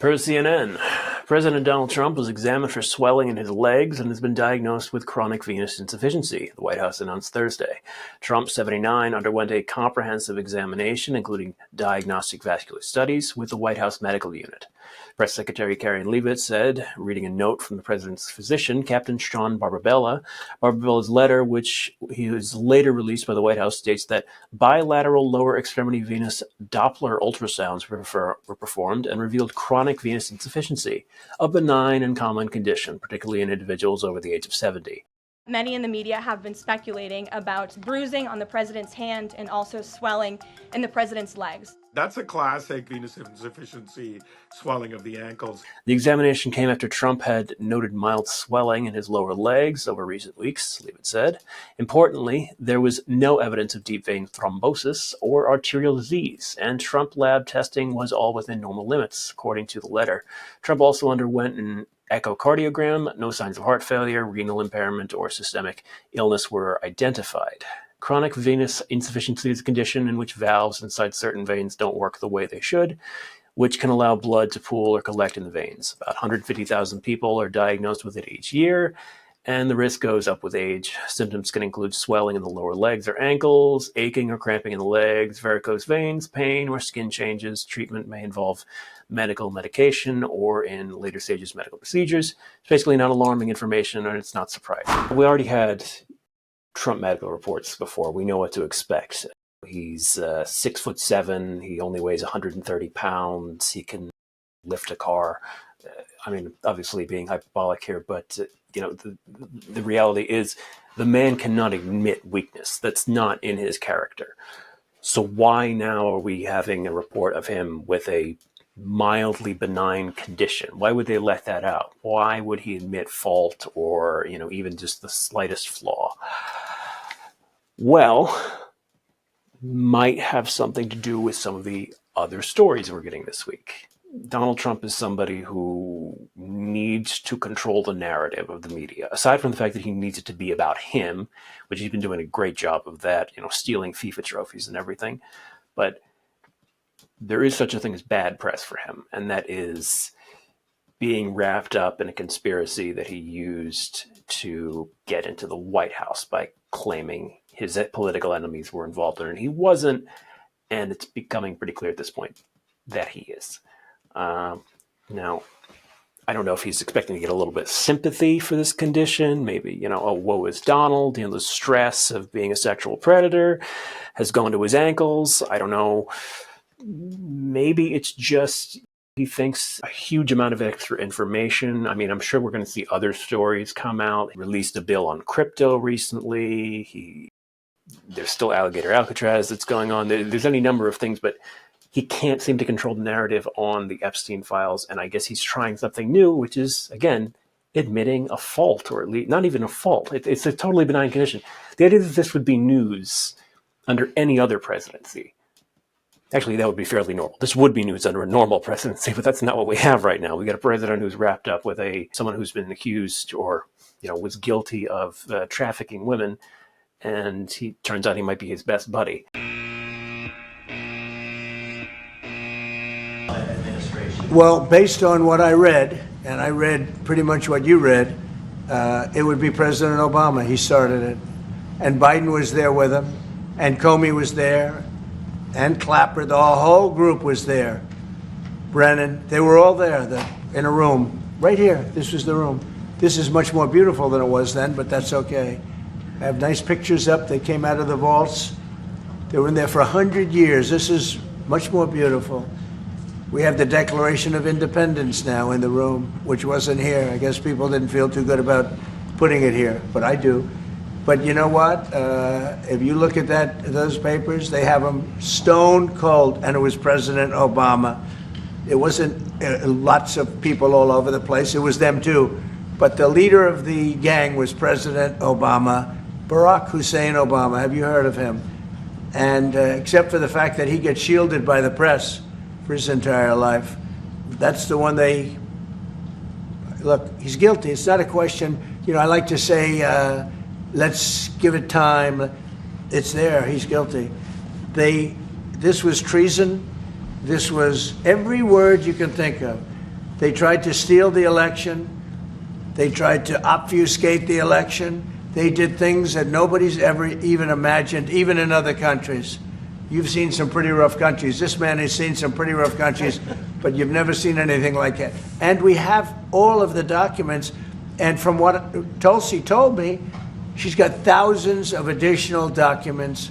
Per CNN, President Donald Trump was examined for swelling in his legs and has been diagnosed with chronic venous insufficiency, the White House announced Thursday. Trump, 79, underwent a comprehensive examination, including diagnostic vascular studies, with the White House Medical Unit. Press Secretary Karen Leavitt said, reading a note from the president's physician, Captain Sean Barbabella. Barbabella's letter, which he was later released by the White House, states that bilateral lower extremity venous Doppler ultrasounds were performed and revealed chronic venous insufficiency, a benign and common condition, particularly in individuals over the age of 70. Many in the media have been speculating about bruising on the president's hand and also swelling in the president's legs. That's a classic venous insufficiency, swelling of the ankles. The examination came after Trump had noted mild swelling in his lower legs over recent weeks, Leavitt said. Importantly, there was no evidence of deep vein thrombosis or arterial disease, and Trump lab testing was all within normal limits, according to the letter. Trump also underwent an echocardiogram. No signs of heart failure, renal impairment, or systemic illness were identified. Chronic venous insufficiency is a condition in which valves inside certain veins don't work the way they should, which can allow blood to pool or collect in the veins. About 150,000 people are diagnosed with it each year, and the risk goes up with age. Symptoms can include swelling in the lower legs or ankles, aching or cramping in the legs, varicose veins, pain, or skin changes. Treatment may involve medical medication or, in later stages, medical procedures. It's basically not alarming information, and it's not surprising. We already had Trump medical reports before. We know what to expect. He's 6'7". He only weighs 130 pounds. He can lift a car. I mean, obviously being hyperbolic here, but the reality is the man cannot admit weakness. That's not in his character. So why now are we having a report of him with a mildly benign condition? Why would they let that out? Why would he admit fault or, even just the slightest flaw? Well, might have something to do with some of the other stories we're getting this week. Donald Trump is somebody who needs to control the narrative of the media, aside from the fact that he needs it to be about him, which he's been doing a great job of that, stealing FIFA trophies and everything. But there is such a thing as bad press for him, and that is being wrapped up in a conspiracy that he used to get into the White House by claiming his political enemies were involved in it. He wasn't, and it's becoming pretty clear at this point that he is. Now, I don't know if he's expecting to get a little bit of sympathy for this condition. Maybe, oh, woe is Donald. The stress of being a sexual predator has gone to his ankles. I don't know. Maybe it's just he thinks a huge amount of extra information. I mean, I'm sure we're going to see other stories come out. He released a bill on crypto recently. There's still Alligator Alcatraz that's going on. There's any number of things, but he can't seem to control the narrative on the Epstein files. And I guess he's trying something new, which is, again, admitting a fault, or at least not even a fault. It's a totally benign condition. The idea that this would be news under any other presidency. Actually, that would be fairly normal. This would be news under a normal presidency, but that's not what we have right now. We got a president who's wrapped up with someone who's been accused or, was guilty of trafficking women, and he turns out he might be his best buddy. Well, based on what I read, and I read pretty much what you read, it would be President Obama. He started it. And Biden was there with him, and Comey was there, and Clapper. The whole group was there. Brennan, they were all there in a room. Right here, this was the room. This is much more beautiful than it was then, but that's okay. I have nice pictures up. They came out of the vaults. They were in there for 100 years. This is much more beautiful. We have the Declaration of Independence now in the room, which wasn't here. I guess people didn't feel too good about putting it here, but I do. But you know what? If you look at those papers, they have them stone cold, and it was President Obama. It wasn't lots of people all over the place. It was them too. But the leader of the gang was President Obama, Barack Hussein Obama. Have you heard of him? And except for the fact that he gets shielded by the press for his entire life, that's the one look, he's guilty. It's not a question. I like to say, let's give it time. It's there. He's guilty. This was treason. This was every word you can think of. They tried to steal the election. They tried to obfuscate the election. They did things that nobody's ever even imagined, even in other countries. You've seen some pretty rough countries. This man has seen some pretty rough countries, but you've never seen anything like it. And we have all of the documents. And from what Tulsi told me, she's got thousands of additional documents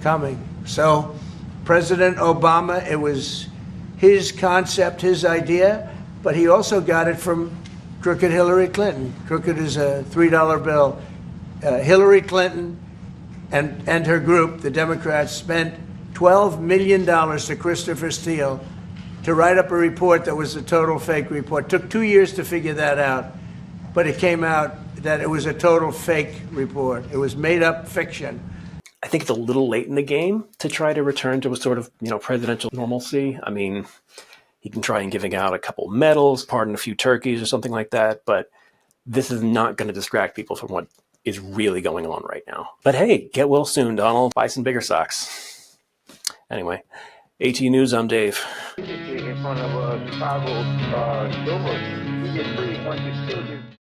coming. So President Obama, it was his concept, his idea, but he also got it from crooked Hillary Clinton. Crooked is a $3 bill. Hillary Clinton and her group, the Democrats, spent $12 million to Christopher Steele to write up a report that was a total fake report. Took 2 years to figure that out, but it came out that it was a total fake report. It was made up fiction. I think it's a little late in the game to try to return to a sort of, presidential normalcy. I mean, he can try and giving out a couple medals, pardon a few turkeys or something like that, but this is not going to distract people from what is really going on right now. But hey, get well soon, Donald. Buy some bigger socks. Anyway, AT News, I'm Dave. In front of Chicago doors, you get free once you still get